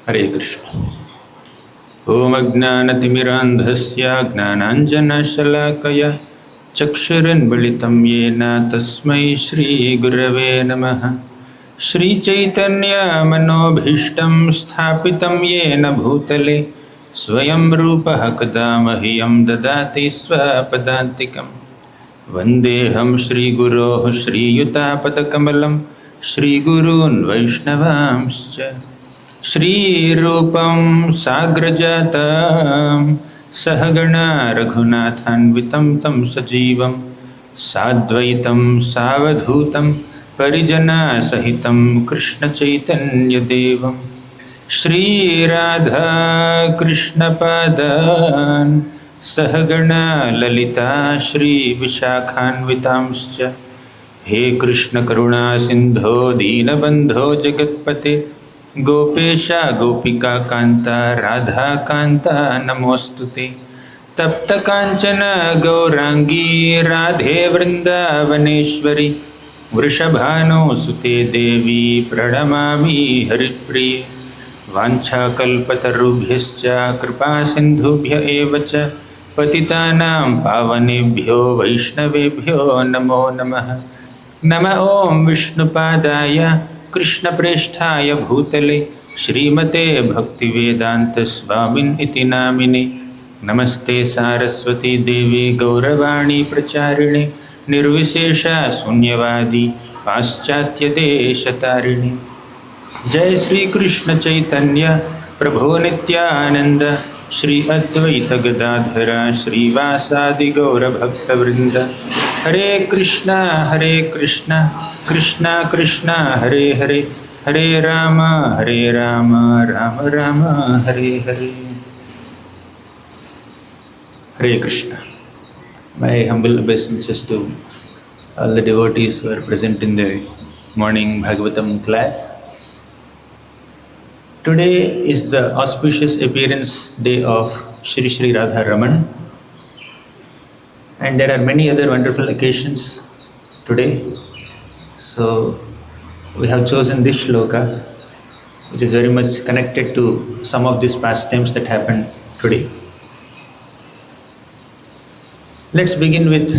Hare Krishna. Om Ajnanatimirandhasya Gnananjanashalakaya Chakshuranmilitam Yena Tasmai Shri Gurave Namaha. Shri Chaitanya Manobhishtam Sthapitam Yena Bhutale Swayam Rupaha Kadamahyam Dadati Swapadantikam. Vandeham Shri Guroh Shri Yutapatakamallam Shri Gurun Vaishnavamscha Shri Rupam Sagrajatam Sahagana Raghunathanvitam Tam Sajivam Sadvaitam Savadhutam Parijana Sahitam Krishna Chaitanya Devam Shri Radha Krishna Padan Sahagana Lalita Shri Vishakhanvitamscha He Krishna Karuna Sindho Deenabandho Jagatpate Gopesha Gopika Kanta Radha Kanta Namostute Tapta Kanchana Gaurangi Radhe Vrindavaneshwari Vrishabhano Sute Devi Pranamami Haripriye Vancha Kalpatarubhyascha Kripa Sindhubhya Evacha Patitanam Pavanebhyo Vaishnavebhyo Namo Namaha Nama Om Vishnupadaya Krishna Presthaya Bhutale Srimate Bhaktivedanta Swamin Iti Namine Namaste Saraswati Devi Gauravani Pracharine Nirvishesha Sunyavadi Paschatya Deshatarine Jai Shri Krishna Chaitanya Prabhu Nityananda Shri Advaita Gadadhara Shri Vasadi Gaura Bhakta Vrinda Hare Krishna Krishna Krishna Hare Hare Hare Rama Rama Rama Hare Hare. Hare Krishna. My humble obeisances to all the devotees who are present in the morning Bhagavatam class. Today is the auspicious appearance day of Shri Shri Radharaman, and there are many other wonderful occasions today. So we have chosen this shloka, which is very much connected to some of these pastimes that happened today. Let's begin with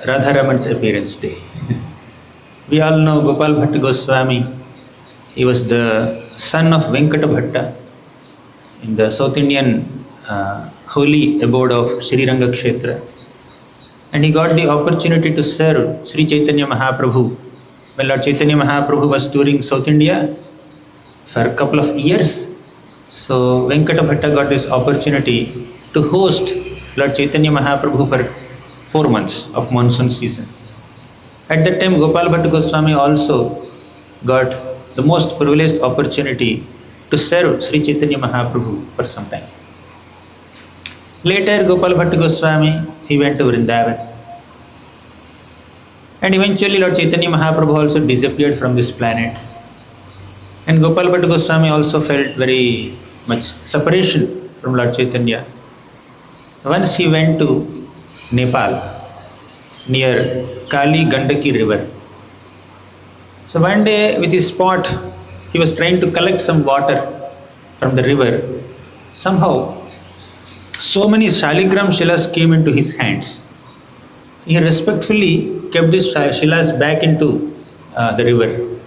Radharaman's appearance day. We all know Gopal Bhatta Goswami. He was the son of Venkata Bhatta in the South Indian holy abode of Sri Ranga Kshetra. And he got the opportunity to serve Sri Chaitanya Mahaprabhu when Lord Chaitanya Mahaprabhu was touring South India for a couple of years. So Venkata Bhatta got this opportunity to host Lord Chaitanya Mahaprabhu for 4 months of monsoon season. At that time, Gopal Bhatta Goswami also got the most privileged opportunity to serve Sri Chaitanya Mahaprabhu for some time. Later, Gopal Bhatta Goswami, he went to Vrindavan. And eventually Lord Chaitanya Mahaprabhu also disappeared from this planet. And Gopal Bhatta Goswami also felt very much separation from Lord Chaitanya. Once he went to Nepal, near Kali Gandaki river. So one day with his pot, he was trying to collect some water from the river. Somehow, so many shaligram shilas came into his hands. He respectfully kept these shilas back into the river.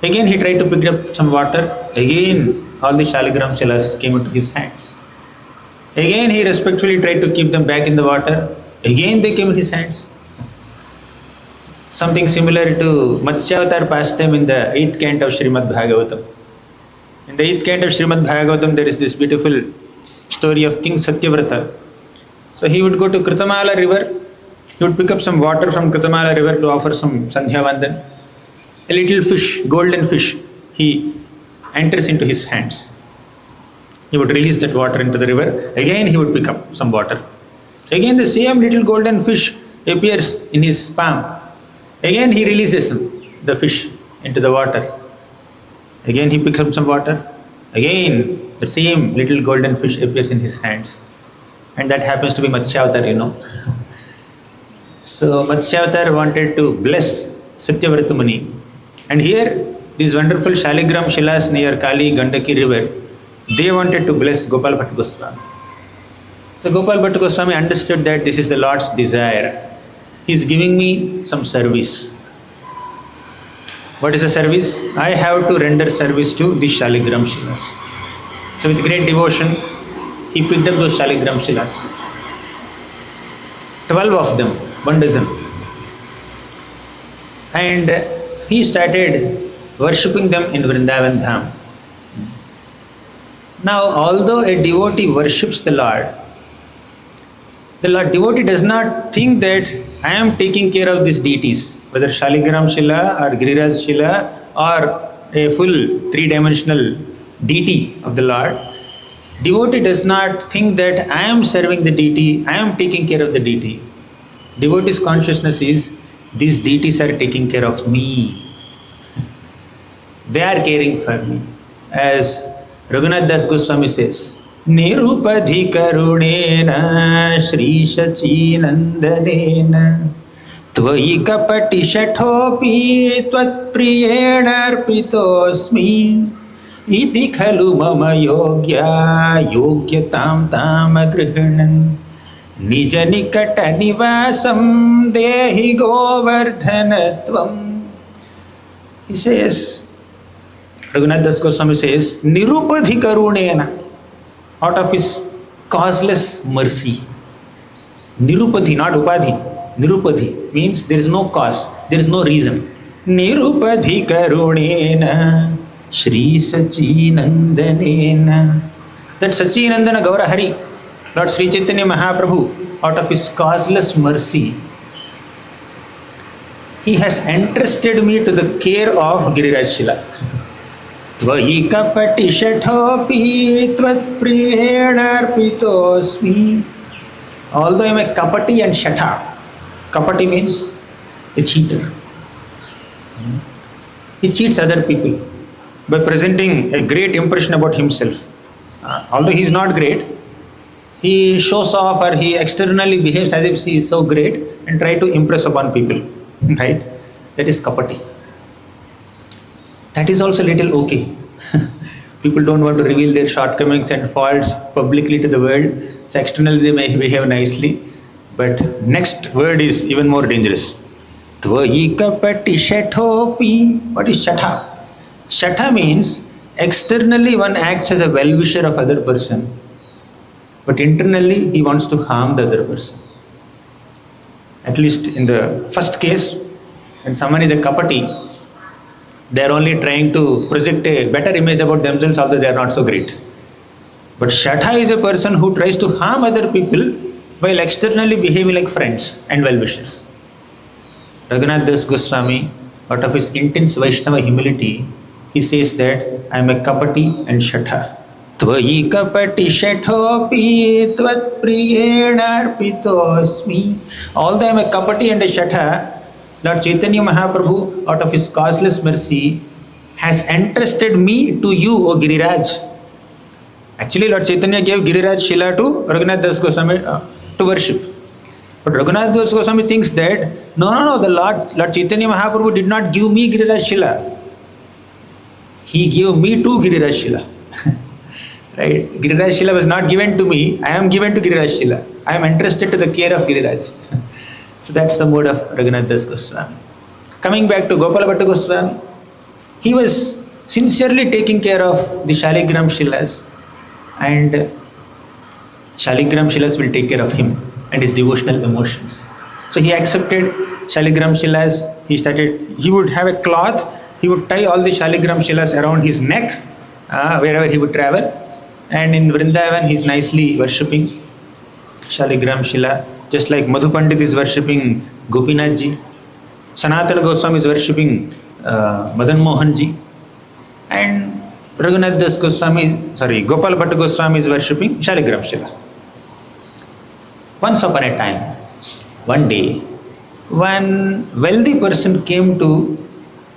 Again he tried to pick up some water. Again all the shaligram shilas came into his hands. Again he respectfully tried to keep them back in the water. Again they came in his hands. Something similar to Matsyavatar pastime in the 8th canto of Srimad Bhagavatam. In the 8th canto of Srimad Bhagavatam, there is this beautiful story of King Satyavrata. So he would go to Kritamala river, he would pick up some water from Kritamala river to offer some Sandhya Vandan. A little fish, golden fish, he enters into his hands. He would release that water into the river. Again he would pick up some water. Again the same little golden fish appears in his palm. Again he releases the fish into the water. Again he picks up some water. Again the same little golden fish appears in his hands. And that happens to be Matsyavatar, you know. So Matsyavatar wanted to bless Satyavrata Muni. And here these wonderful Shaligram Shilas near Kali Gandaki river They wanted to bless Gopal Bhatta Goswami. So Gopal Bhatta Goswami understood that this is the Lord's desire. He is giving me some service. What is the service? I have to render service to the Shaligram Shilas. So with great devotion, he picked up those Shaligram Shilas. 12 of them, 1 dozen. And he started worshipping them in Vrindavan Dham. Now, although a devotee worships the Lord devotee does not think that I am taking care of these deities, whether Shaligram Shila or Giriraj Shila or a full three-dimensional deity of the Lord. Devotee does not think that I am serving the deity, I am taking care of the deity. Devotee's consciousness is, these deities are taking care of me. They are caring for me. As Raghunath Das Goswami says, Nirupadhi karunena Shri Shachi Nandanena Tvai kapati shathopi Tvat priyena arpitosmi Iti khalu mama yogya Yogyatam tam agrihanan Nija nikata nivasam Dehi govardhanatvam. He says, Raghunath Das Goswami says, Nirupadhi karunena, out of his causeless mercy. Nirupadhi, not upadhi. Nirupadhi means there is no cause, there is no reason. Nirupadhi karunena Shri Sachinandanena. That Sachinandana Gaura Hari, Lord Sri Chaitanya Mahaprabhu, out of his causeless mercy, he has entrusted me to the care of Giriraj Shila. Tvai kapati shathopi tvat priyena arpitosmi. Although I am a kapati and shatha. Kapati means a cheater. He cheats other people by presenting a great impression about himself. Although he is not great, he shows off or he externally behaves as if he is so great and try to impress upon people. Right? That is kapati. That is also little okay. People don't want to reveal their shortcomings and faults publicly to the world. So externally they may behave nicely. But next word is even more dangerous. Tvai kapati shathopi. What is shatha? Shatha means externally one acts as a well-wisher of other person. But internally he wants to harm the other person. At least in the first case, when someone is a kapati, they are only trying to project a better image about themselves, although they are not so great. But Shatha is a person who tries to harm other people while externally behaving like friends and well-wishers. Raghunath Das Goswami, out of his intense Vaishnava humility, he says that I am a kapati and Shatha. Tvai kapati shathopi tvat priyena arpitosmi. Although I am a kapati and a Shatha, Lord Chaitanya Mahaprabhu, out of his causeless mercy, has entrusted me to you, O Giriraj. Actually, Lord Chaitanya gave Giriraj Shila to Raghunath Das Goswami to worship. But Raghunath Das Goswami thinks that, no, the Lord Chaitanya Mahaprabhu did not give me Giriraj Shila. He gave me to Giriraj Shila. Right? Giriraj Shila was not given to me, I am given to Giriraj Shila. I am entrusted to the care of Giriraj. So that's the mode of Raghunath Das Goswami. Coming back to Gopal Bhatta Goswami, he was sincerely taking care of the Shaligram Shilas, and Shaligram Shilas will take care of him and his devotional emotions. So he accepted Shaligram Shilas. He would have a cloth, he would tie all the Shaligram Shilas around his neck wherever he would travel. And in Vrindavan he is nicely worshipping Shaligram Shila. Just like Madhu Pandit is worshipping Gopinath ji, Sanatana Goswami is worshipping Madan Mohan ji, and Raghunath Das Goswami, Gopal Bhatta Goswami is worshipping Shaligram Shila. Once upon a time, one day, one wealthy person came to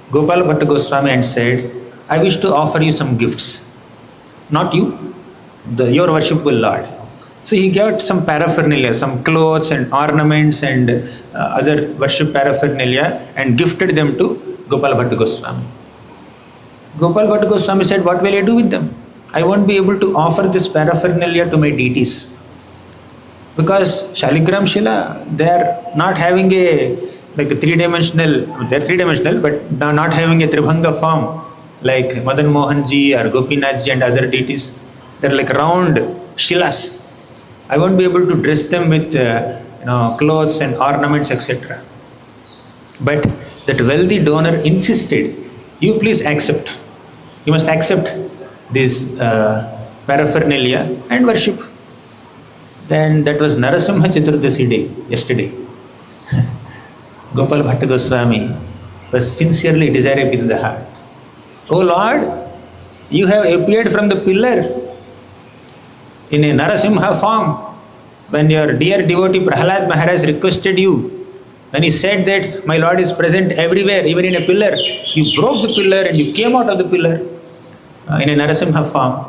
Gopal Bhatta Goswami and said, I wish to offer you some gifts. Not you, your worshipful Lord. So he got some paraphernalia, some clothes and ornaments and other worship paraphernalia and gifted them to Gopal Bhatta Goswami. Gopal Bhatta Goswami said, what will I do with them? I won't be able to offer this paraphernalia to my deities. Because Shaligram Shila, they are not having a like a three-dimensional, they're three-dimensional, but not having a Tribhanga form like Madan Mohanji or Gopinathji and other deities. They're like round Shilas. I won't be able to dress them with clothes and ornaments, etc. But that wealthy donor insisted, you please accept. You must accept this paraphernalia and worship. Then that was Narasimha Chaturdasi day, yesterday. Gopal Bhatta Goswami was sincerely desiring within the heart. Oh Lord, you have appeared from the pillar in a Narasimha form. When your dear devotee Prahalad Maharaj requested you, when he said that my Lord is present everywhere, even in a pillar, you broke the pillar and you came out of the pillar in a Narasimha form.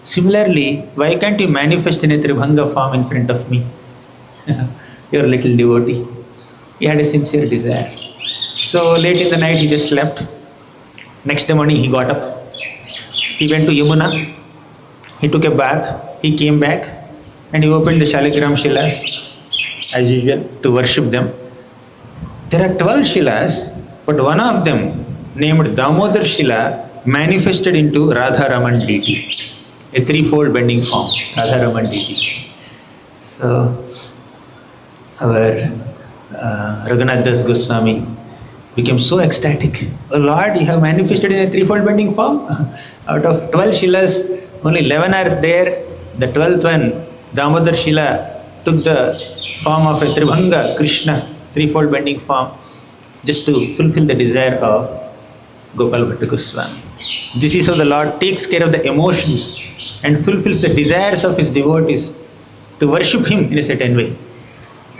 Similarly, why can't you manifest in a Tribhanga form in front of me? Your little devotee. He had a sincere desire. So late in the night he just slept. Next morning he got up. He went to Yamuna. He took a bath. He came back and he opened the Shaligram Shilas as usual to worship them. There are 12 Shilas, but one of them named Damodar Shila manifested into Radharaman deity. A threefold bending form, Radharaman deity. So our Raghunath Das Goswami became so ecstatic. Oh Lord, you have manifested in a threefold bending form. Out of 12 Shilas, only 11 are there. The 12th one, Damodar Shila, took the form of a Tribhanga, Krishna, threefold bending form, just to fulfill the desire of Gopal Bhatta Goswami. This is how the Lord takes care of the emotions and fulfills the desires of his devotees to worship him in a certain way.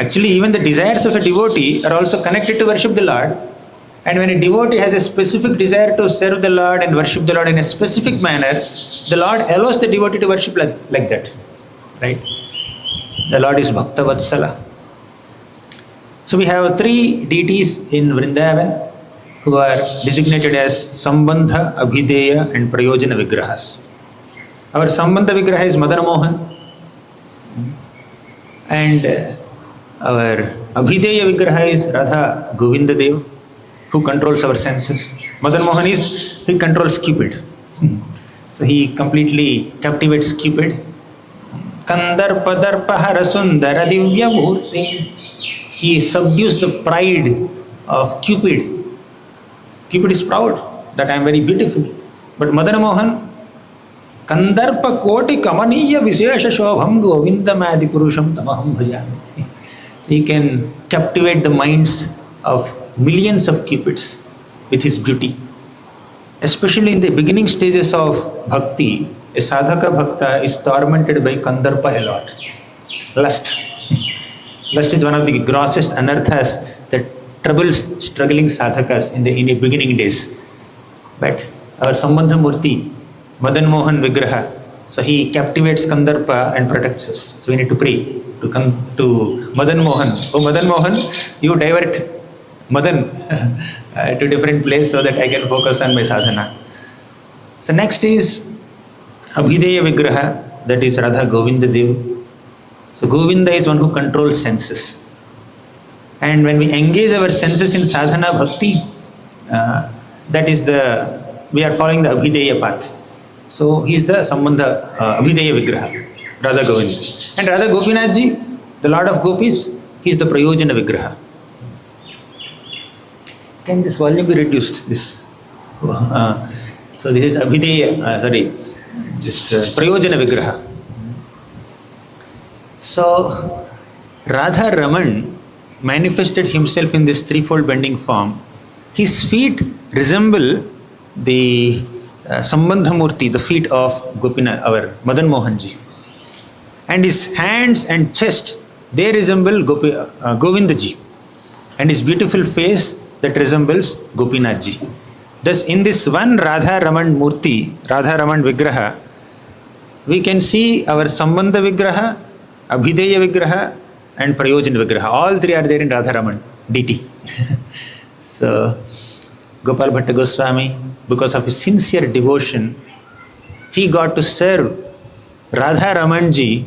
Actually, even the desires of a devotee are also connected to worship the Lord. And when a devotee has a specific desire to serve the Lord and worship the Lord in a specific manner, the Lord allows the devotee to worship like that. Right? The Lord is Bhakta Vatsala. So we have 3 deities in Vrindavan who are designated as Sambandha, Abhideya and Prayojana Vigrahas. Our Sambandha Vigraha is Madan Mohan. And our Abhideya Vigraha is Radha Govinda Dev, who controls our senses. Madan Mohan he controls Cupid. So he completely captivates Cupid. Kandarpa Darpa Harasundara Divya Murti. He subdues the pride of Cupid. Cupid is proud that I am very beautiful. But Madan Mohan, Kandarpa Koti Kamaniya Vishesha Shobham Govindamadi Purusham Tamaham Bhajami. So he can captivate the minds of millions of Cupids with his beauty. Especially in the beginning stages of bhakti, a sadhaka bhakta is tormented by Kandarpa a lot. Lust. Lust is one of the grossest anarthas that troubles struggling sadhakas in the beginning days. But our Sambandha Murti, Madan Mohan Vigraha, so he captivates Kandarpa and protects us. So we need to pray to Madan Mohan. Oh Madan Mohan, you divert Madan to different place so that I can focus on my sadhana. So next is Abhideya Vigraha, that is Radha Govinda Dev. So Govinda is one who controls senses. And when we engage our senses in sadhana bhakti, that is we are following the Abhideya path. So he is the Sambandha Abhideya Vigraha, Radha Govinda. And Radha Gopinathji, the Lord of Gopis, he is the Prayojana Vigraha. Can this volume be reduced? So this is Abhideya, Prayojana Vigraha. So Radharaman manifested himself in this threefold bending form. His feet resemble the Sambandha Murti, the feet of Gopinath, our Madan Mohanji. And his hands and chest, they resemble Govindaji. And his beautiful face that resembles Gopinathji. Thus in this one Radharaman Murti, Radharaman Vigraha, we can see our Sambandha Vigraha, Abhideya Vigraha and Prayojana Vigraha. All 3 are there in Radharaman deity. So Gopal Bhatta Goswami, because of his sincere devotion, he got to serve Radharaman ji,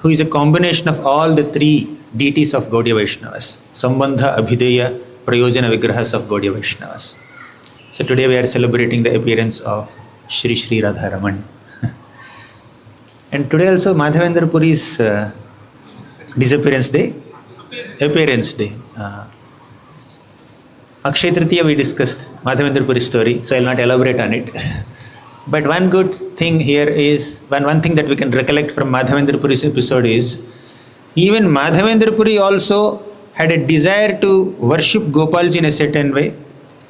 who is a combination of all the three deities of Gaudiya Vaishnavas, Sambandha, Abhideya, Prayojana Vigrahas of Gaudiya Vaishnavas. So today we are celebrating the appearance of Shri Shri Radharaman. And today also Madhavendra Puri's disappearance day, appearance day. Akshaya Tritiya we discussed Madhavendra Puri story, so I will not elaborate on it. But one good thing here is, one thing that we can recollect from Madhavendra Puri's episode is, even Madhavendra Puri also had a desire to worship Gopalji in a certain way.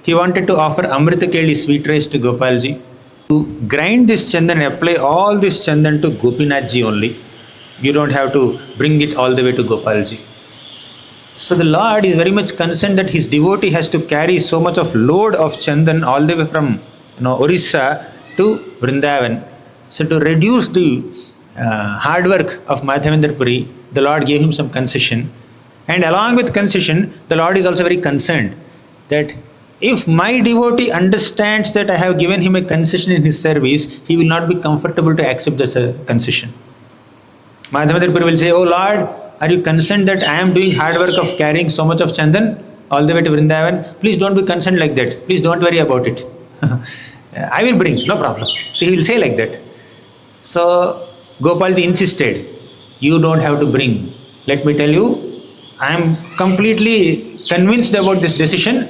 He wanted to offer Amrita Keli sweet rice to Gopalji, to grind this chandan and apply all this chandan to Gopinathji only. You don't have to bring it all the way to Gopalji. So the Lord is very much concerned that his devotee has to carry so much of load of chandan all the way from Orissa to Vrindavan. So to reduce the hard work of Madhavendra Puri, the Lord gave him some concession. And along with concession, the Lord is also very concerned that if my devotee understands that I have given him a concession in his service, he will not be comfortable to accept this concession. Madhavendra Puri will say, "Oh Lord, are you concerned that I am doing hard work of carrying so much of chandan all the way to Vrindavan? Please don't be concerned like that. Please don't worry about it. I will bring, no problem." So he will say like that. So Gopalji insisted, "You don't have to bring. Let me tell you, I am completely convinced about this decision.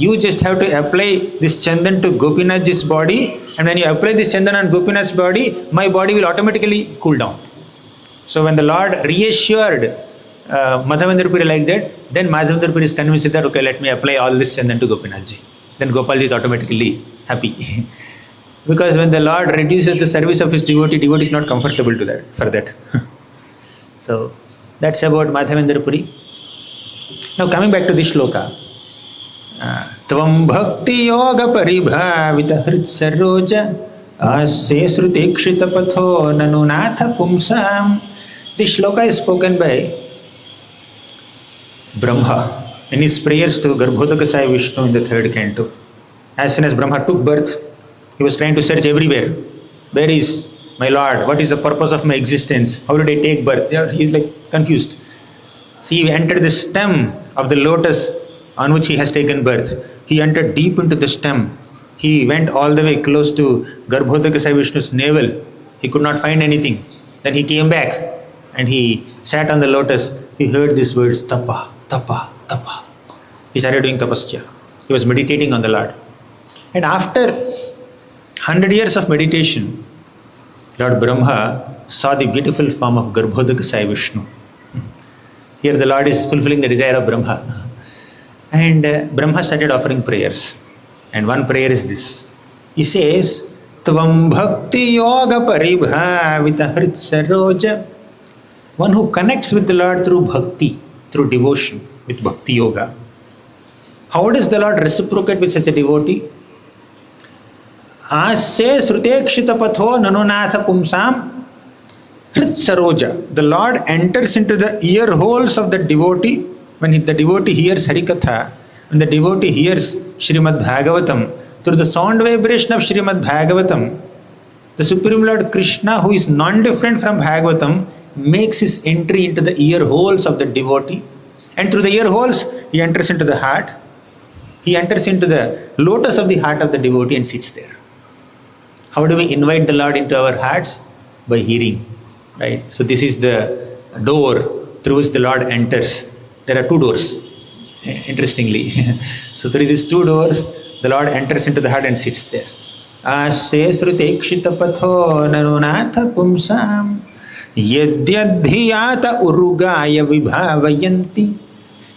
You just have to apply this chandan to Gopinathji's body, and when you apply this chandan on Gopinath's body, my body will automatically cool down." So when the Lord reassured Madhavendra Puri like that, then Madhavendra Puri is convinced that, okay, let me apply all this chandan to Gopinathji. Then Gopalji is automatically happy. Because when the Lord reduces the service of his devotee, devotee is not comfortable to that, for that. So that's about Madhavendra Puri. Now coming back to this shloka. Tvam bhakti yoga paribhavita hritsaroja asya srutekshita patho nanunatha pumsam. This shloka is spoken by Brahma in his prayers to Garbhodaka Sai Vishnu in the 3rd canto. As soon as Brahma took birth, he was trying to search everywhere. Where is my Lord? What is the purpose of my existence? How did I take birth? He is like confused. See, he entered the stem of the lotus on which he has taken birth. He entered deep into the stem. He went all the way close to Garbhodaka Sai Vishnu's navel. He could not find anything. Then he came back and he sat on the lotus. He heard these words, tapa, tapa, tapa. He started doing tapasya. He was meditating on the Lord. And after 100 years of meditation, Lord Brahma saw the beautiful form of Garbhodaka Sai Vishnu. Here the Lord is fulfilling the desire of Brahma. And Brahma started offering prayers. And one prayer is this. He says, Tvam bhakti yoga paribhavita hritsaroja. One who connects with the Lord through bhakti, through devotion, with bhakti yoga. How does the Lord reciprocate with such a devotee? Asya srutekshita patho nanunatha pumsam hritsaroja. The Lord enters into the ear holes of the devotee. When the devotee hears Harikatha, when the devotee hears Srimad Bhagavatam, through the sound vibration of Srimad Bhagavatam, the Supreme Lord Krishna, who is non-different from Bhagavatam, makes his entry into the ear holes of the devotee. And through the ear holes, he enters into the heart. He enters into the lotus of the heart of the devotee and sits there. How do we invite the Lord into our hearts? By hearing. Right? So this is the door through which the Lord enters. There are 2 doors, interestingly. So through these 2 doors, the Lord enters into the heart and sits there. Asya srutekshita patho nanunatha pumsam yadyadhyata urugaya vibhavayanti.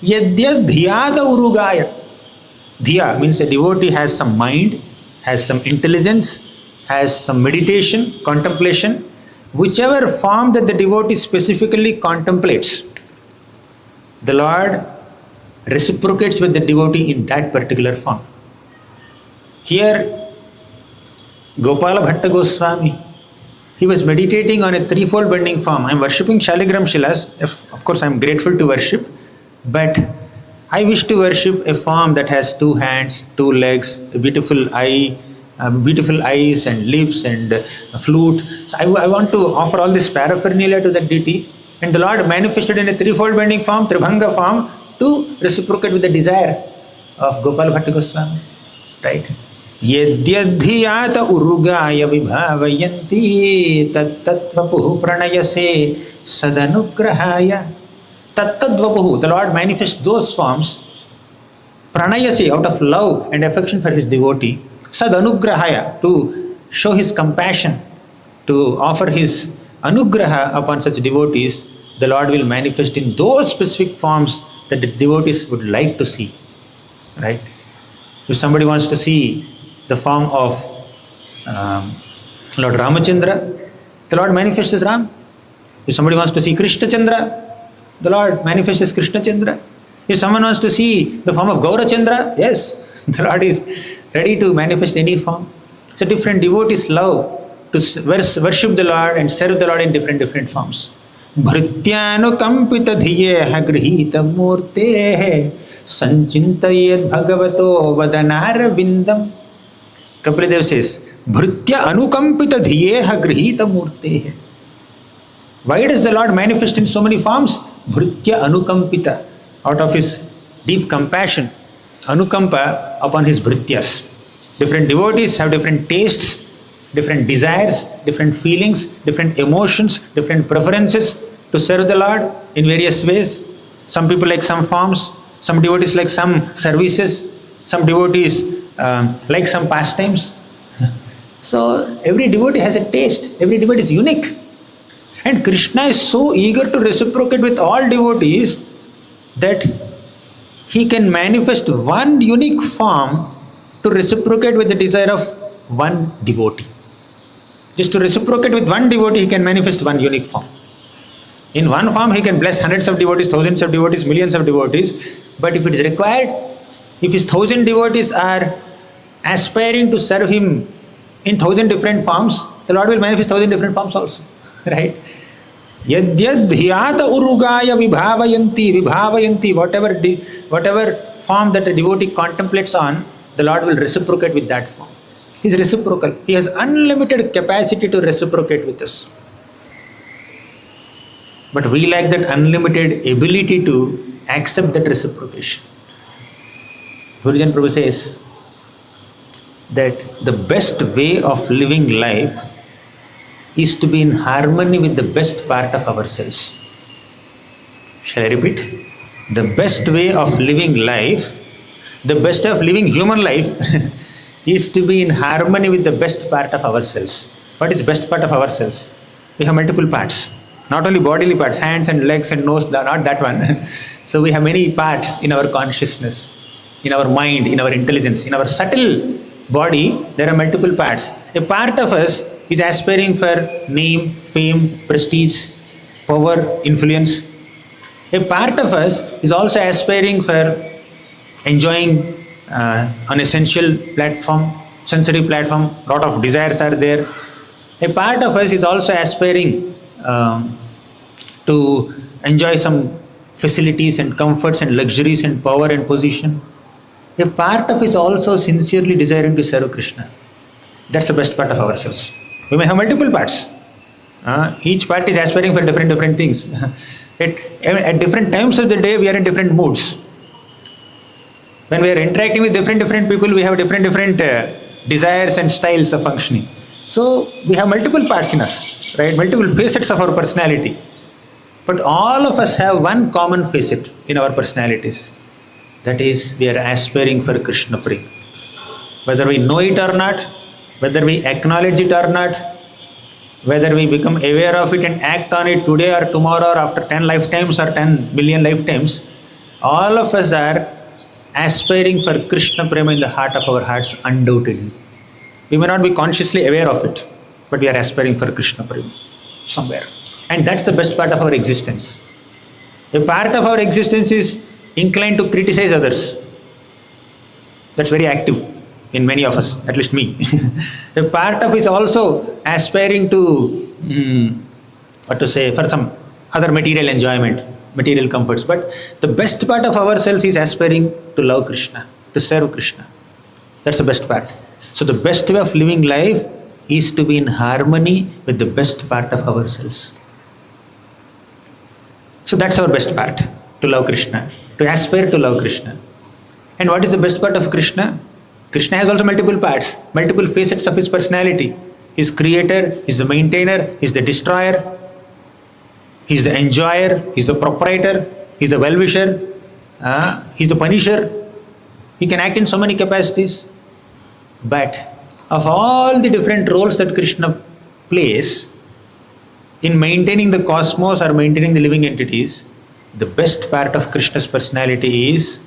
Yadyadhyata urugaya. Dhya means a devotee has some mind, has some intelligence, has some meditation, contemplation. Whichever form that the devotee specifically contemplates, the Lord reciprocates with the devotee in that particular form. Here, Gopala Bhatta Goswami, he was meditating on a threefold bending form. I am worshipping Shaligram Shilas. Of course, I am grateful to worship, but I wish to worship a form that has 2 hands, 2 legs, a beautiful eye, beautiful eyes and lips and flute. So I want to offer all this paraphernalia to that deity. And the Lord manifested in a threefold bending form, Tribhanga form, to reciprocate with the desire of Gopal Bhatta Goswami. Right? Yadyadhiyata urugaya vibhavayanti tattvapuhu pranayase sadanugrahaya. Tattadvapuhu, the Lord manifests those forms, pranayase, out of love and affection for his devotee, sadanugrahaya, to show his compassion, to offer his anugraha upon such devotees. The Lord will manifest in those specific forms that the devotees would like to see. Right? If somebody wants to see the form of Lord Ramachandra, the Lord manifests as Ram. If somebody wants to see Krishna Chandra, the Lord manifests as Krishna Chandra. If someone wants to see the form of Gaurachandra, yes, the Lord is ready to manifest any form. So different devotees love to worship the Lord and serve the Lord in different forms. Bhrityanukampita dhiyeha grihita murtehe sanchintayed bhagavato vadanara vindam. Kapila says, Bhritya anukampita dhiyeha grihita murtehe. Why does the Lord manifest in so many forms? Bhritya anukampita, out of his deep compassion, anukampa upon his bhrityas. Different devotees have different tastes, different desires, different feelings, different emotions, different preferences to serve the Lord in various ways. Some people like some forms, some devotees like some services, some devotees like some pastimes. So every devotee has a taste, every devotee is unique. And Krishna is so eager to reciprocate with all devotees that he can manifest one unique form to reciprocate with the desire of one devotee. Just to reciprocate with one devotee, he can manifest one unique form. In one form, he can bless hundreds of devotees, thousands of devotees, millions of devotees. But if it is required, if his 1,000 devotees are aspiring to serve him in 1,000 different forms, the Lord will manifest 1,000 different forms also. Right? Yadyadhyata urugaya vibhavayanti, whatever form that a devotee contemplates on, the Lord will reciprocate with that form. He is reciprocal. He has unlimited capacity to reciprocate with us. But we lack that unlimited ability to accept that reciprocation. Gurujan Prabhu says that the best way of living life is to be in harmony with the best part of ourselves. Shall I repeat? The best way of living life, the best of living human life is to be in harmony with the best part of ourselves. What is best part of ourselves? We have multiple parts. Not only bodily parts, hands and legs and nose, not that one. So we have many parts in our consciousness, in our mind, in our intelligence, in our subtle body. There are multiple parts. A part of us is aspiring for name, fame, prestige, power, influence. A part of us is also aspiring for enjoying an essential platform, sensory platform. Lot of desires are there. A part of us is also aspiring to enjoy some facilities and comforts and luxuries and power and position. A part of us is also sincerely desiring to serve Krishna. That's the best part of ourselves. We may have multiple parts. Each part is aspiring for different things. At different times of the day, we are in different moods. When we are interacting with different people, we have different desires and styles of functioning. So we have multiple parts in us, right? Multiple facets of our personality. But all of us have one common facet in our personalities. That is, we are aspiring for Krishna Prema. Whether we know it or not, whether we acknowledge it or not, whether we become aware of it and act on it today or tomorrow or after 10 lifetimes or 10 million lifetimes, all of us are aspiring for Krishna Prema in the heart of our hearts, undoubtedly. We may not be consciously aware of it, but we are aspiring for Krishna Prema somewhere. And that's the best part of our existence. A part of our existence is inclined to criticize others. That's very active in many of us, at least me. A part of is also aspiring to, for some other material enjoyment, material comforts. But the best part of ourselves is aspiring to love Krishna, to serve Krishna. That's the best part. So the best way of living life is to be in harmony with the best part of ourselves. So that's our best part, to love Krishna, to aspire to love Krishna. And what is the best part of Krishna? Krishna has also multiple parts, multiple facets of his personality. He's creator, he's the maintainer, he's the destroyer, he's the enjoyer, he's the proprietor, he's the well-wisher, he's the punisher. He can act in so many capacities. But of all the different roles that Krishna plays in maintaining the cosmos or maintaining the living entities, the best part of Krishna's personality is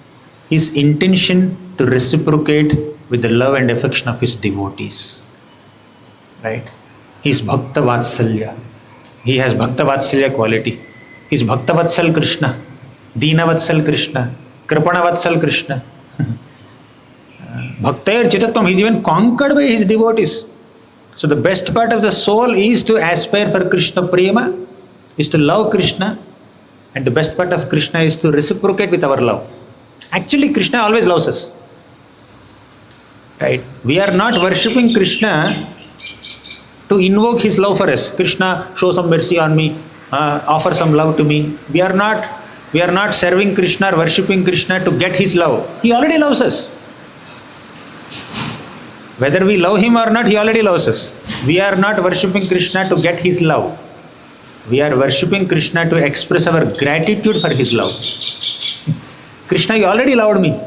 his intention to reciprocate with the love and affection of his devotees. Right? He's Bhakta Vatsalya. He has Bhakta Vatsalya quality. He's Bhakta Vatsal Krishna, Dina Vatsal Krishna, Kripana Vatsal Krishna. Bhaktayar Chitatvam, he's even conquered by his devotees. So the best part of the soul is to aspire for Krishna Prema, is to love Krishna, and the best part of Krishna is to reciprocate with our love. Actually, Krishna always loves us. Right? We are not worshipping Krishna to invoke his love for us. Krishna, show some mercy on me, offer some love to me. We are not serving Krishna or worshipping Krishna to get his love. He already loves us. Whether we love him or not, he already loves us. We are not worshipping Krishna to get his love. We are worshipping Krishna to express our gratitude for his love. Krishna, you already loved me.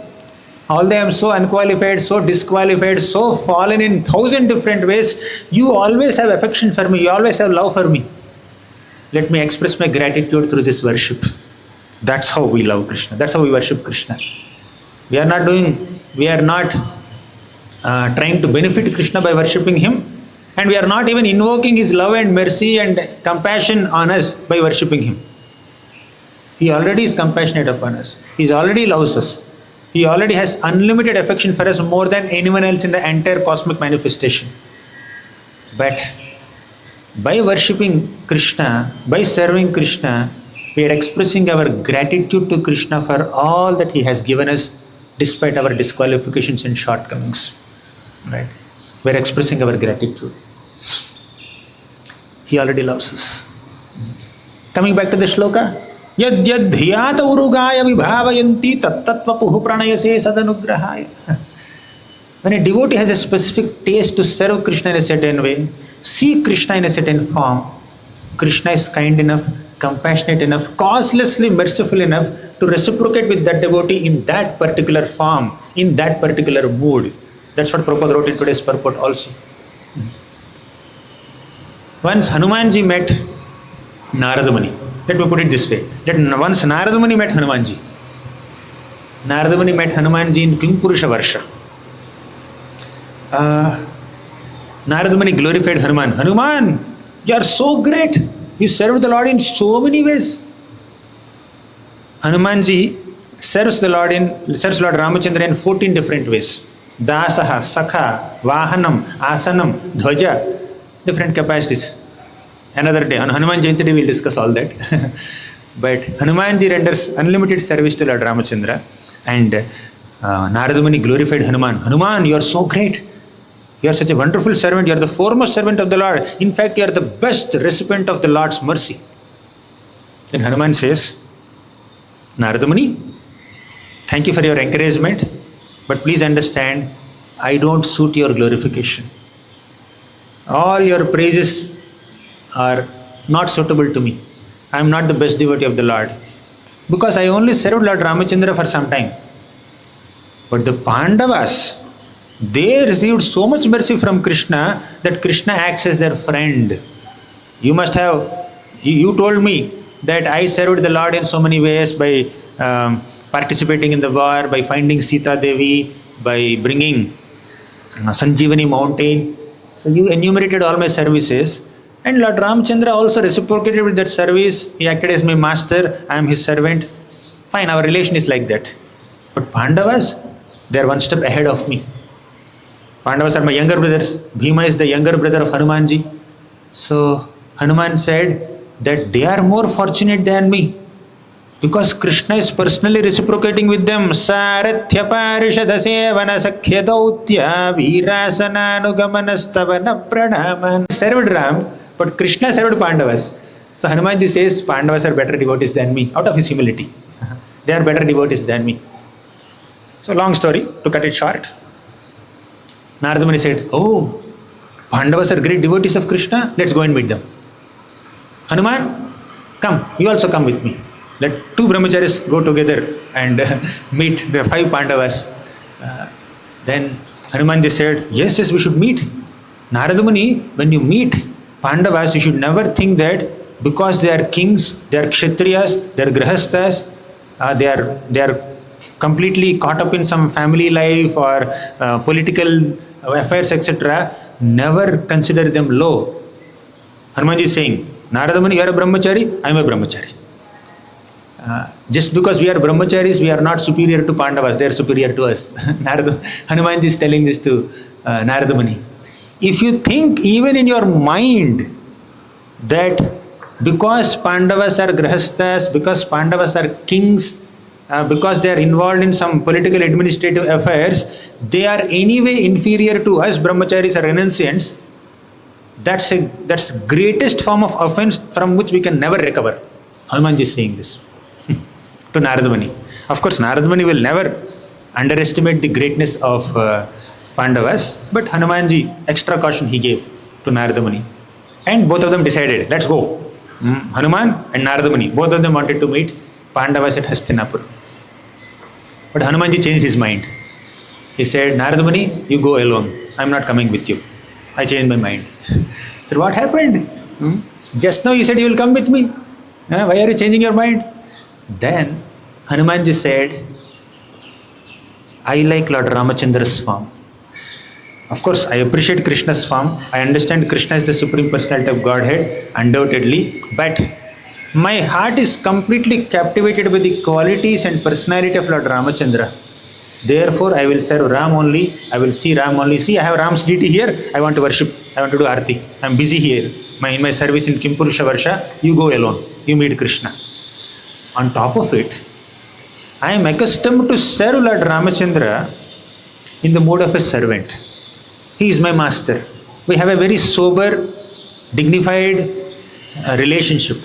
Although I am so unqualified, so disqualified, so fallen in 1,000 different ways, you always have affection for me, you always have love for me. Let me express my gratitude through this worship. That's how we love Krishna. That's how we worship Krishna. We are not trying to benefit Krishna by worshipping him, and we are not even invoking his love and mercy and compassion on us by worshipping him. He already is compassionate upon us. He already loves us. He already has unlimited affection for us, more than anyone else in the entire cosmic manifestation. But by worshipping Krishna, by serving Krishna, we are expressing our gratitude to Krishna for all that he has given us, despite our disqualifications and shortcomings. Right? We are expressing our gratitude. He already loves us. Coming back to the shloka, Yad yad dhyata urugaya vibhavayanti tattatvapuhu pranayase sadanugrahaya. When a devotee has a specific taste to serve Krishna in a certain way, see Krishna in a certain form, Krishna is kind enough, compassionate enough, causelessly merciful enough to reciprocate with that devotee in that particular form, in that particular mood. That's what Prabhupada wrote in today's purport also. Once Hanumanji met Narada Muni. Let me put it this way. That once Narada Muni met Hanumanji. Narada Muni met Hanumanji in Kimpurusha Varsha. Narada Muni glorified Hanuman. Hanuman, you are so great. You served the Lord in so many ways. Hanumanji serves Lord Ramachandra in 14 different ways. Dasaha, Sakha, Vahanam, Asanam, Dhwaja, different capacities. Another day, on Hanuman Jayanti we will discuss all that. But Hanumanji renders unlimited service to Lord Ramachandra, and Narada Muni glorified Hanuman. Hanuman, you are so great. You are such a wonderful servant. You are the foremost servant of the Lord. In fact, you are the best recipient of the Lord's mercy. Then Hanuman says, Narada Muni, thank you for your encouragement, but please understand, I don't suit your glorification. All your praises are not suitable to me. I am not the best devotee of the Lord, because I only served Lord Ramachandra for some time. But the Pandavas, they received so much mercy from Krishna that Krishna acts as their friend. You told me that I served the Lord in so many ways, by participating in the war, by finding Sita Devi, by bringing Sanjeevani mountain. So you enumerated all my services, and Lord Ramachandra also reciprocated with that service. He acted as my master, I am his servant. Fine, our relation is like that. But Pandavas, they are one step ahead of me. Pandavas are my younger brothers. Bhima is the younger brother of Hanumanji. So Hanuman said that they are more fortunate than me. Because Krishna is personally reciprocating with them. Sarathya parishada sevana sakhya dautya virasana nugamanastavana pranaman. Served Ram, but Krishna served Pandavas. So Hanumanji says Pandavas are better devotees than me, out of his humility. They are better devotees than me. So long story, to cut it short. Narada Muni said, oh, Pandavas are great devotees of Krishna, let's go and meet them. Hanuman, come, you also come with me. Let two brahmacharis go together and meet the 5 Pandavas. Then Hanumanji said, yes, we should meet. Narada Muni, when you meet Pandavas, you should never think that because they are kings, they are kshatriyas, they are grahasthas, they are completely caught up in some family life or political affairs, etc. Never consider them low. Hanumanji is saying, Narada Muni, you are a brahmachari, I am a brahmachari. Just because we are brahmacharis, we are not superior to Pandavas, they are superior to us. Hanumanji is telling this to Narada Muni. If you think even in your mind that because Pandavas are grahasthas, because Pandavas are kings, because they are involved in some political administrative affairs, they are anyway inferior to us brahmacharis or renunciants, that's greatest form of offense from which we can never recover. Hanumanji is saying this to Narada Muni. Of course, Narada Muni will never underestimate the greatness of Pandavas, but Hanumanji, extra caution he gave to Narada Muni. And both of them decided, let's go. Hanuman and Narada Muni, both of them wanted to meet Pandavas at Hastinapur. But Hanumanji changed his mind. He said, Narada Muni, you go alone. I'm not coming with you. I changed my mind. So what happened? Just now you said you will come with me. Why are you changing your mind? Then Hanumanji said, I like Lord Ramachandra's form. Of course, I appreciate Krishna's form. I understand Krishna is the Supreme Personality of Godhead, undoubtedly. But my heart is completely captivated by the qualities and personality of Lord Ramachandra. Therefore, I will serve Ram only. I will see Ram only. See, I have Ram's deity here. I want to worship. I want to do Aarti. I am busy here. In my service in Kimpurusha Varsha, you go alone. You meet Krishna. On top of it, I am accustomed to serve Lord Ramachandra in the mode of a servant. He is my master. We have a very sober, dignified relationship.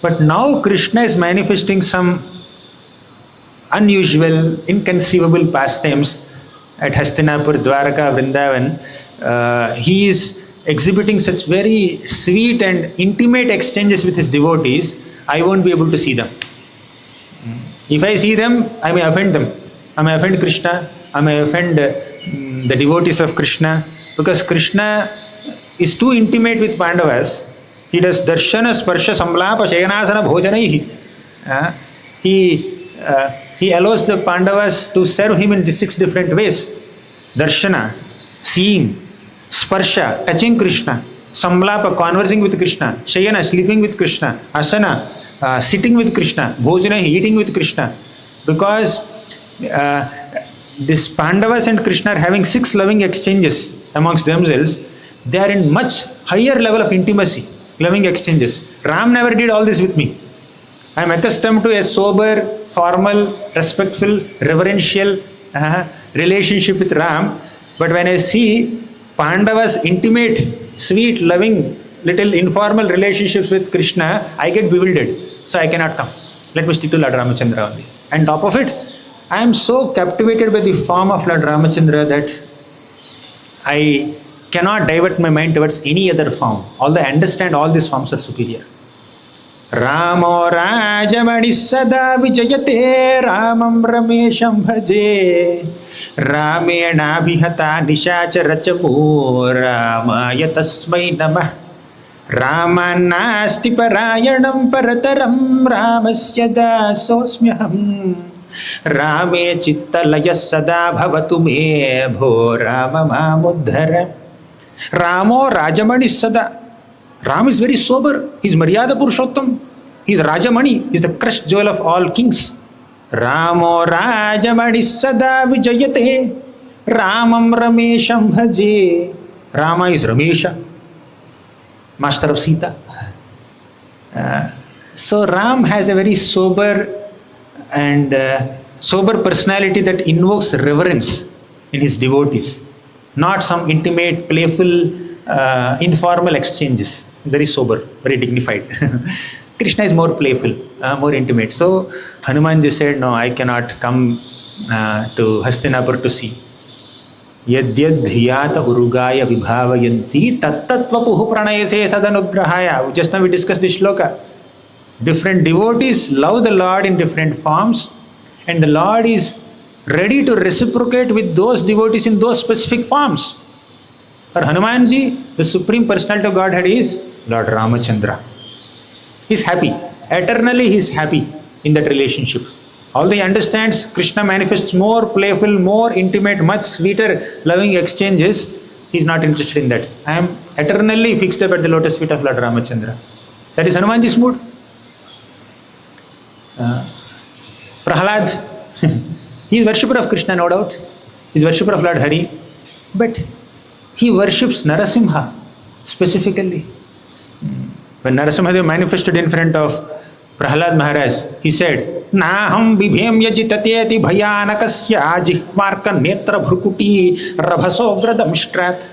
But now Krishna is manifesting some unusual, inconceivable pastimes at Hastinapur, Dwaraka, Vrindavan. He is exhibiting such very sweet and intimate exchanges with his devotees. I won't be able to see them. If I see them, I may offend them. I may offend Krishna. I may offend the devotees of Krishna. Because Krishna is too intimate with Pandavas. He does darshana, sparsha, samlapa, shayanasana, bhojanaihi. He allows the Pandavas to serve him in 6 different ways. Darshana, seeing. Sparsha, touching Krishna. Samlapa, conversing with Krishna. Shayana, sleeping with Krishna. Asana, sitting with Krishna. Bhojanaihi, eating with Krishna. Because this Pandavas and Krishna are having 6 loving exchanges amongst themselves. They are in much higher level of intimacy, loving exchanges. Ram never did all this with me. I am accustomed to a sober, formal, respectful, reverential relationship with Ram. But when I see Pandavas' intimate, sweet, loving, little informal relationships with Krishna, I get bewildered. So I cannot come. Let me stick to Lord Ramachandra only. And top of it, I am so captivated by the form of Lord Ramachandra that I cannot divert my mind towards any other form. Although I understand all these forms are superior. Ramo Rajamani Sada Vijayate Ramam Ramesham Bhaje Ramena Bhihata Nishacha Rachamu Ramaya Tasmai Namah Ramanasti Parayanam Parataram Ramasya Dasosmyaham Rame Chittalaya Sada Bhavatu Me Bho Ramamamudhara. Ramo Rajamani Sada. Ram is very sober. He is Maryada Purushottam. He is Rajamani. He is the crushed jewel of all kings. Ramo Rajamani Sada Vijayate Ramam Ramesham Bhaje. Rama is Ramesha, master of Sita. So Ram has a very sober and sober personality that invokes reverence in his devotees, not some intimate, playful, informal exchanges. Very sober, very dignified. Krishna is more playful, more intimate. So Hanuman just said, no, I cannot come to Hastinapur to see. Yadyad dhyata urugaya vibhavayanti tattatvapuhu pranayase sadanugrahaya. Just now we discussed this shloka. Different devotees love the Lord in different forms, and the Lord is ready to reciprocate with those devotees in those specific forms. For Hanumanji, the supreme personality of Godhead is Lord Ramachandra. He is happy. Eternally he is happy in that relationship. Although he understands Krishna manifests more playful, more intimate, much sweeter, loving exchanges, he is not interested in that. I am eternally fixed up at the lotus feet of Lord Ramachandra. That is Hanumanji's mood. Prahlad, he is worshipper of Krishna, no doubt. He is worshipper of Lord Hari. But he worships Narasimha specifically. When Narasimhadev manifested in front of Prahlad Maharaj, he said, Naham bibhem yajitateti bhayanakasya jihmarka netra bhrukuti rabhasogradam strat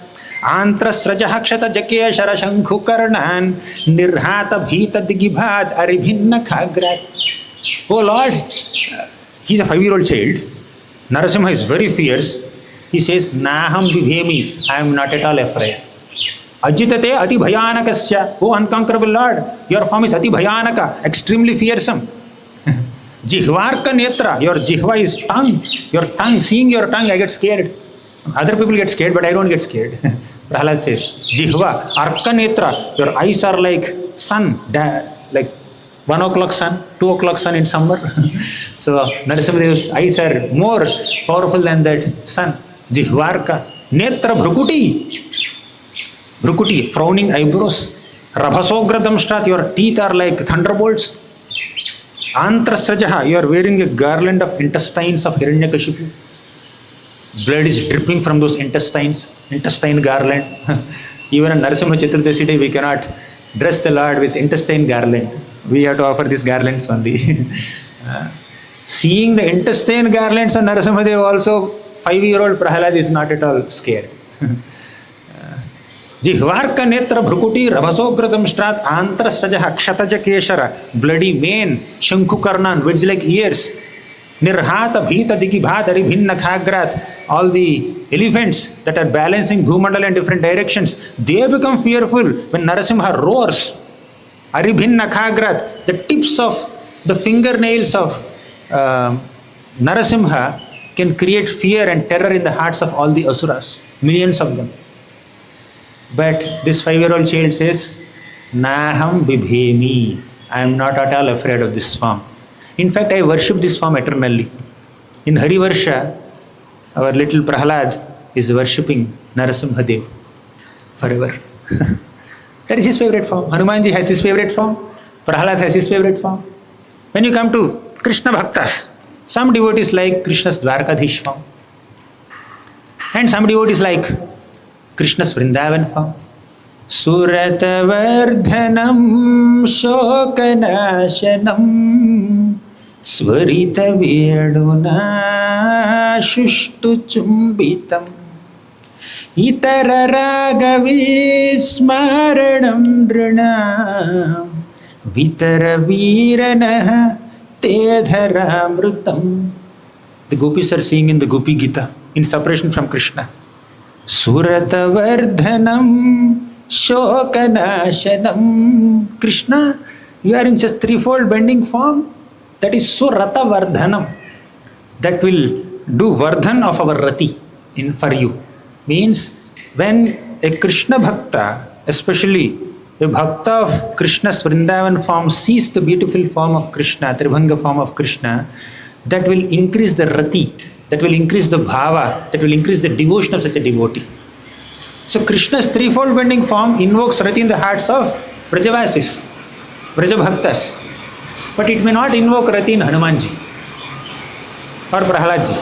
antra srajaha kshata jakeshara shankhu karnan nirhata bhita digibhad aribhinna khagrat. Oh Lord, he is a 5-year-old child. Narasimha is very fierce. He says, Naham bibhemi, I am not at all afraid. Ajitate ati bhayanakasya. Oh unconquerable Lord, your form is ati bhayanaka, extremely fearsome. Jihvarka netra, your jihva is tongue. Your tongue, seeing your tongue, I get scared. Other people get scared, but I don't get scared. Prahlad says, Jihva, arka netra, your eyes are like sun, like 1 o'clock sun, 2 o'clock sun in summer. So Narasimha's eyes are more powerful than that sun. Jihvarka, netra bhrukuti. Bhrukuti, frowning eyebrows. Rabhasogradam strat, your teeth are like thunderbolts. Antrasrajaha, you are wearing a garland of intestines of Hiranyakashipu. Blood is dripping from those intestines, intestine garland. Even on Narasimha Chaturdashi day, we cannot dress the Lord with intestine garland. We have to offer these garlands only. Seeing the intestine garlands on Narasimhadev also, 5-year-old Prahlad is not at all scared. Jihvarka netra bhrukuti rabhasogradam strat antrasrajaha kshataja keshara, bloody mane, shankhukarnan, wedge-like ears, nirhata bhita digibhat aribhinna khagrat, all the elephants that are balancing Bhumandala in different directions, they become fearful when Narasimha roars. Aribhinna khagrat, the tips of the fingernails of Narasimha can create fear and terror in the hearts of all the asuras, millions of them. But this 5-year-old child says, Naham bibhemi, I am not at all afraid of this form. In fact, I worship this form eternally. In Harivarsha, our little Prahlad is worshipping Narasimhadev forever. That is his favorite form. Hanumanji has his favorite form. Prahlad has his favorite form. When you come to Krishna Bhaktas, some devotees like Krishna's Dwarkadhish form. And some devotees like Krishna's Vrindavan form. Suratavardhanam shokanashanam Swarita veduna shushtu chumbitam Itara ragavismaranam dranam Vitara viranaha tedharamrutam. The gopis are singing in the Gopi Gita in separation from Krishna. Suratavardhanam shokanashanam. Krishna, you are in just threefold bending form. That is Suratavardhanam. That will do vardhan of our rati for you. Means when a Krishna Bhakta, especially a Bhakta of Krishna's Vrindavan form, sees the beautiful form of Krishna, Tribhanga form of Krishna, that will increase the rati, that will increase the bhava, that will increase the devotion of such a devotee. So Krishna's threefold bending form invokes rati in the hearts of Brajavasis, Brajabhaktas. But it may not invoke rati in Hanumanji or Prahladji.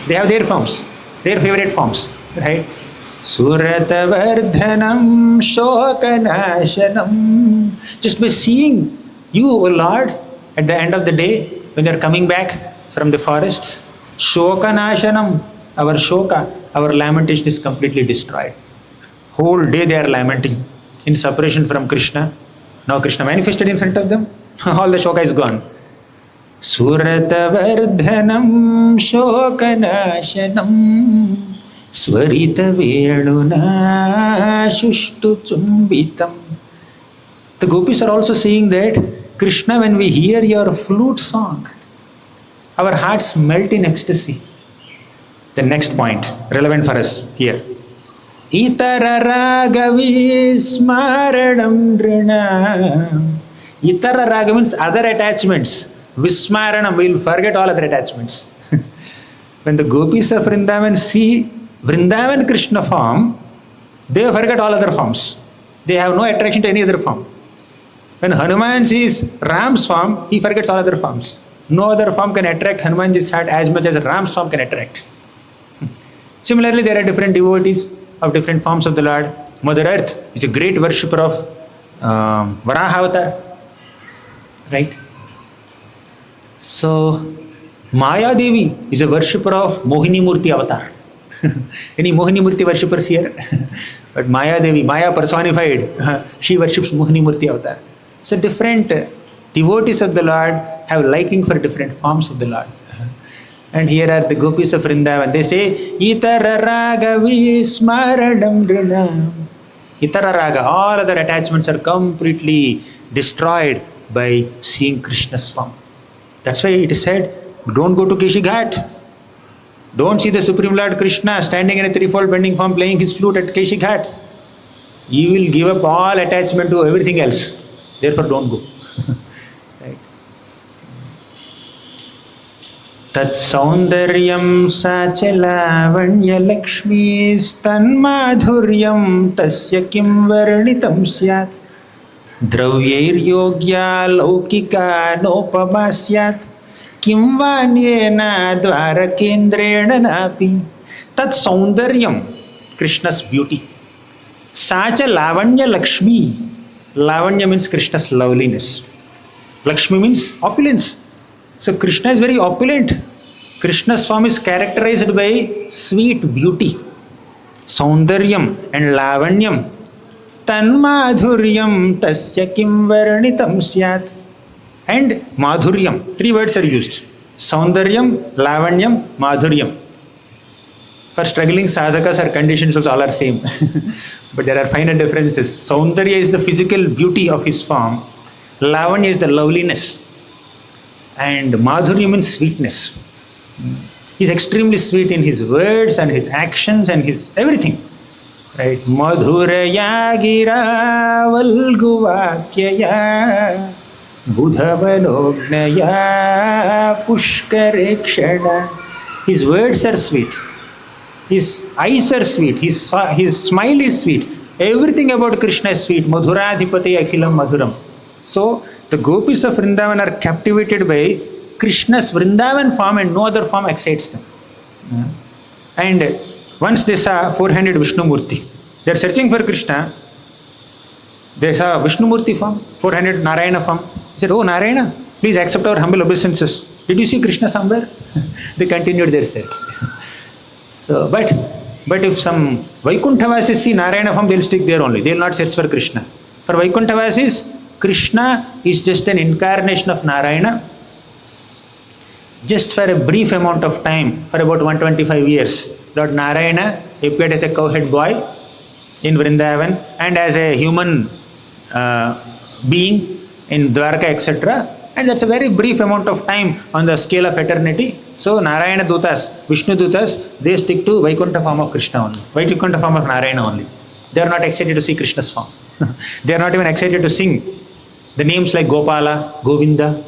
They have their forms, their favorite forms, right? Suratavardhanam shokanashanam. Just by seeing You, O Lord, at the end of the day, when you are coming back from the forests, shoka nashanam, our shoka, our lamentation is completely destroyed. Whole day they are lamenting in separation from Krishna. Now Krishna manifested in front of them. All the shoka is gone. Suratavardhanam shokanashanam Swarita Venuna Shushtu Chumbitam. The gopis are also saying that, Krishna, when we hear your flute song, our hearts melt in ecstasy. The next point, relevant for us here. Itara ragavi smaranam drinam. Itara raga means other attachments. Vismaranam, we will forget all other attachments. When the gopis of Vrindavan see Vrindavan Krishna form, they forget all other forms. They have no attraction to any other form. When Hanuman sees Ram's form, he forgets all other forms. No other form can attract Hanumanji's heart as much as Ram's form can attract. Similarly, there are different devotees of different forms of the Lord. Mother Earth is a great worshipper of Varaha avatar. Right? So, Maya Devi is a worshipper of Mohini Murti avatar. Any Mohini Murti worshippers here? But Maya Devi, Maya personified, she worships Mohini Murti avatar. So different devotees of the Lord have liking for different forms of the Lord. And here are the gopis of Vrindavan. They say, Itara raga vismaranam drinam. Itara raga, all other attachments are completely destroyed by seeing Krishna's form. That's why it is said, don't go to Keshi Ghat. Don't see the Supreme Lord Krishna standing in a threefold bending form playing his flute at Keshi Ghat. You will give up all attachment to everything else. Therefore, don't go. Right? Tat saundaryam sachalavanya lakshmis tan madhuryam tasya kim varnitam syat dravyair yogya laukika nopama syat kim vanyena dvarakendrena napi. Tat saundaryam, Krishna's beauty. Sacha lavanya lakshmi. Lavanya means Krishna's loveliness. Lakshmi means opulence. So Krishna is very opulent. Krishna's form is characterized by sweet beauty. Saundaryam and lavanyam. Tan madhuryam tasya kim varnitam syat. And madhuryam. 3 words are used. Saundaryam, lavanyam, madhuryam. For struggling sadhakas, our conditions all are same. But there are finer differences. Saundarya is the physical beauty of his form. Lavanya is the loveliness. And Madhurya means sweetness. He is extremely sweet in his words and his actions and his everything. Right? Madhuraya gira valguvakyaya budhavalognaya pushkarekshana. His words are sweet. His eyes are sweet, his smile is sweet. Everything about Krishna is sweet. Madhuradhipati akhilam madhuram. So, the gopis of Vrindavan are captivated by Krishna's Vrindavan form and no other form excites them. And once they saw 400 Vishnu Murti, they are searching for Krishna. They saw Vishnu Murti form, 400 Narayana form. They said, oh Narayana, please accept our humble obeisances. Did you see Krishna somewhere? They continued their search. So, but if some Vaikuntavasis see Narayana form, they will stick there only. They will not search for Krishna. For Vaikuntavasis, Krishna is just an incarnation of Narayana. Just for a brief amount of time, for about 125 years, Lord Narayana appeared as a cowhead boy in Vrindavan and as a human being in Dwarka, etc. And that's a very brief amount of time on the scale of eternity. So Narayana Dutas, Vishnu Dutas, they stick to Vaikuntha form of Krishna only, Vaikuntha form of Narayana only. They are not excited to see Krishna's form. They are not even excited to sing the names like Gopala, Govinda,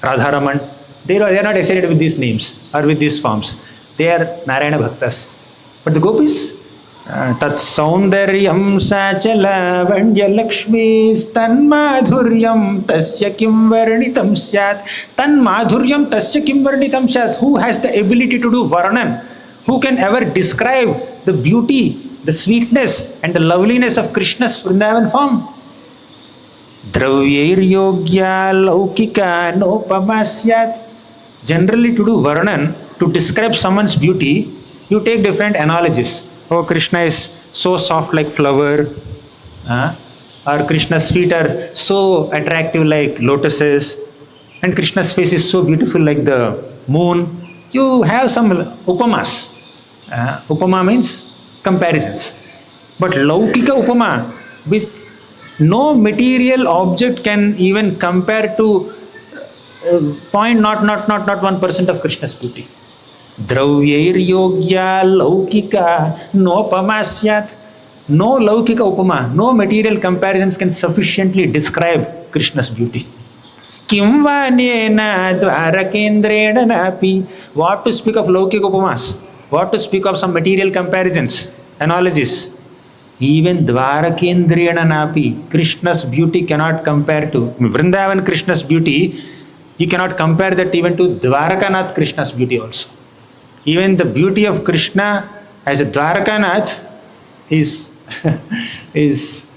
Radharaman. They are not excited with these names or with these forms. They are Narayana Bhaktas. But the gopis, Tat saundaryam sachalavanya lakshmis tan madhuryam tasya kim varnitam syat. Tan madhuryam tasya kim varnitam syat. Who has the ability to do varnan? Who can ever describe the beauty, the sweetness and the loveliness of Krishna's Vrindavan form? Dravyair laukika nopamasyat. Generally, to do varnan, to describe someone's beauty, you take different analogies. Oh, Krishna is so soft like flower, or Krishna's feet are so attractive like lotuses, and Krishna's face is so beautiful like the moon. You have some upamas. Upama means comparisons. But laukika upama, with no material object can even compare to point not 1% of Krishna's beauty. Dravyair yogya laukika nopamasyat. No laukika upama, no material comparisons can sufficiently describe Krishna's beauty. Kim vanena dvarakendrena napi. What to speak of laukika upamas? What to speak of some material comparisons, analogies? Even Dvarakendriyana napi, Krishna's beauty cannot compare to Vrindavan Krishna's beauty. You cannot compare that even to Dvarakanath Krishna's beauty also. Even the beauty of Krishna as a Dvarakanath is is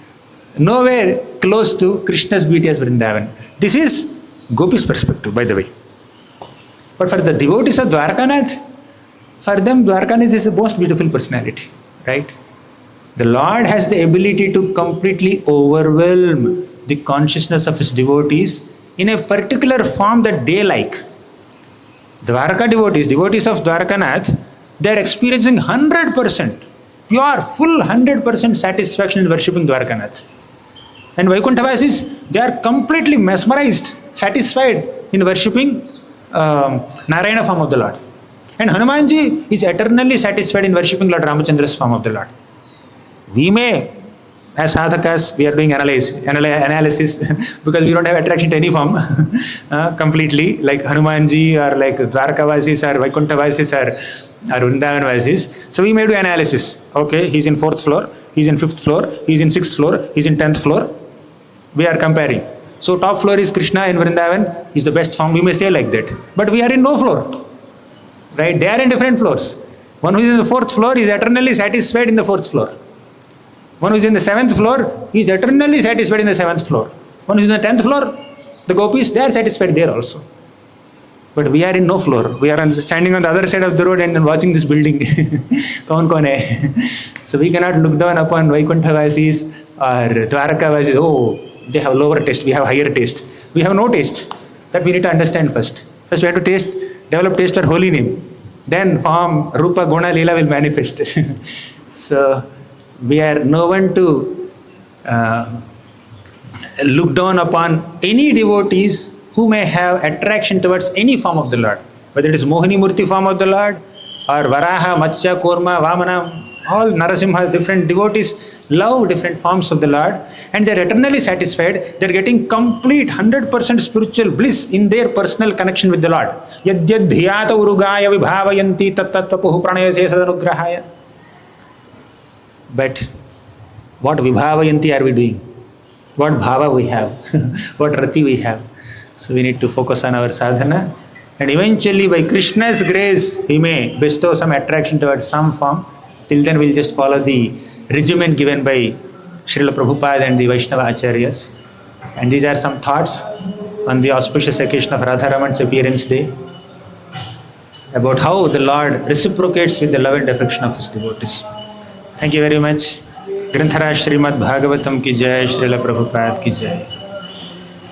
nowhere close to Krishna's beauty as Vrindavan. This is Gopi's perspective, by the way. But for the devotees of Dvarakanath, for them Dvarakanath is the most beautiful personality, right? The Lord has the ability to completely overwhelm the consciousness of his devotees in a particular form that they like. Dwaraka devotees of Dwarakanath, they are experiencing 100%, pure, full 100% satisfaction in worshipping Dwarakanath. And Vaikuntavasis, they are completely mesmerized, satisfied in worshipping Narayana form of the Lord. And Hanumanji is eternally satisfied in worshipping Lord Ramachandra's form of the Lord. We may, as sadhakas, we are doing analysis because we don't have attraction to any form completely, like Hanumanji or like Dwarkavasis or Vaikuntavasis or Vrindavanvasis. So we may do analysis. Okay, he's in 4th floor, he's in 5th floor, he's in 6th floor, he's in 10th floor. We are comparing. So top floor is Krishna in Vrindavan, is the best form. We may say like that. But we are in no floor. Right? They are in different floors. One who is in the 4th floor is eternally satisfied in the 4th floor. One who is in the 7th floor is eternally satisfied in the 7th floor. One who is in the 10th floor, the gopis, they are satisfied there also. But we are in no floor. We are standing on the other side of the road and watching this building. Kaun hai? So we cannot look down upon Vaikuntavasis or Dwarakavasis. Oh, they have lower taste, we have higher taste. We have no taste. That we need to understand first. First we have to develop taste for holy name. Then form, Rupa, Guna, Leela will manifest. So we are no one to look down upon any devotees who may have attraction towards any form of the Lord. Whether it is Mohini Murti form of the Lord or Varaha, Matsya, Kurma, Vamana, all Narasimha, different devotees love different forms of the Lord and they are eternally satisfied. They are getting complete 100% spiritual bliss in their personal connection with the Lord. Yadyad dhyata urugaya vibhavayanti tattattvapuhu pranayase sadanugrahaya. But what vibhavayanti are we doing? What bhava we have? What rati we have? So we need to focus on our sadhana and eventually by Krishna's grace he may bestow some attraction towards some form. Till then we'll just follow the regimen given by Srila Prabhupada and the Vaishnava Acharyas. And these are some thoughts on the auspicious occasion of Radharaman's appearance day about how the Lord reciprocates with the love and affection of his devotees. Thank you very much. Granthara Srimad Bhagavatam ki jai, Srila Prabhupada ki jai.